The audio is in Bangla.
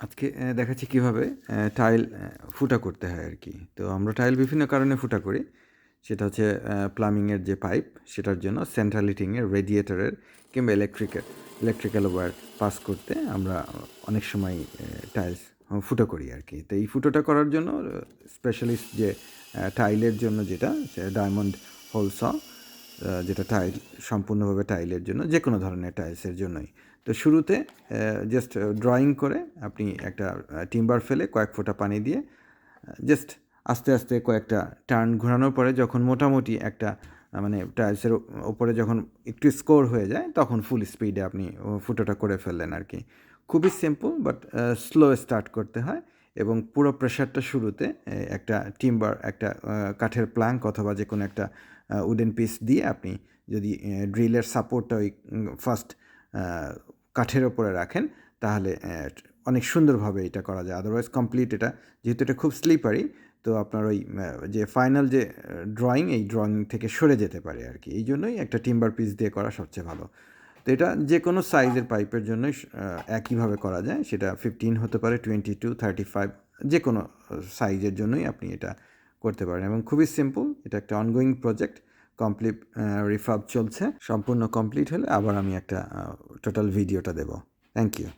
আজকে দেখাচ্ছি কীভাবে টাইল ফুটা করতে হয় আর কি। তো আমরা টাইল বিভিন্ন কারণে ফুটা করি। সেটা হচ্ছে প্লাম্বিংয়ের যে পাইপ সেটার জন্য, সেন্ট্রাল হিটিংয়ের, রেডিয়েটরের কিংবা ইলেকট্রিক্যাল ওয়্যার পাস করতে আমরা অনেক সময় টাইলস ফুটো করি আর কি। তো এই ফুটোটা করার জন্য স্পেশালিস্ট যে টাইলের জন্য যেটা ডায়মন্ড হোল স, যেটা টাইল সম্পূর্ণভাবে টাইলের জন্য, যে কোনো ধরনের টাইলসের জন্যই। তো শুরুতে জাস্ট ড্রয়িং করে আপনি একটা টিম্বার ফেলে কয়েক ফোঁটা পানি দিয়ে জাস্ট আস্তে আস্তে কয়েকটা টার্ন ঘোরানোর পরে যখন মোটামুটি একটা মানে টাইলসের ওপরে যখন একটু স্কোর হয়ে যায় তখন ফুল স্পিডে আপনি ফুটোটা করে ফেললেন আর কি। খুবই সিম্পল, বাট স্লো স্টার্ট করতে হয় এবং পুরো প্রেশারটা শুরুতে একটা টিম্বার, একটা কাঠের প্ল্যাঙ্ক অথবা যে কোনো একটা উডেন পিস দিয়ে আপনি যদি ড্রিলের সাপোর্টটা ওই ফার্স্ট কাঠের ওপরে রাখেন তাহলে অনেক সুন্দরভাবে এটা করা যায়। আদারওয়াইজ কমপ্লিট এটা, যেহেতু এটা খুব স্লিপারি, তো আপনার ওই যে ফাইনাল যে ড্রয়িং, এই ড্রয়িং থেকে সরে যেতে পারে আর কি। এই জন্যই একটা টিম্বার পিস দিয়ে করা সবচেয়ে ভালো। তো এটা যে কোনো সাইজের পাইপের জন্যই একইভাবে করা যায়। সেটা 15 হতে পারে, 22, 35, যে কোনো সাইজের জন্যই আপনি এটা করতে পারেন এবং খুবই সিম্পল। এটা একটা অনগোয়িং প্রজেক্ট, কমপ্লিট রিফার্ব চলছে। সম্পূর্ণ কমপ্লিট হলে আবার আমি একটা টোটাল ভিডিওটা দেবো। Thank you.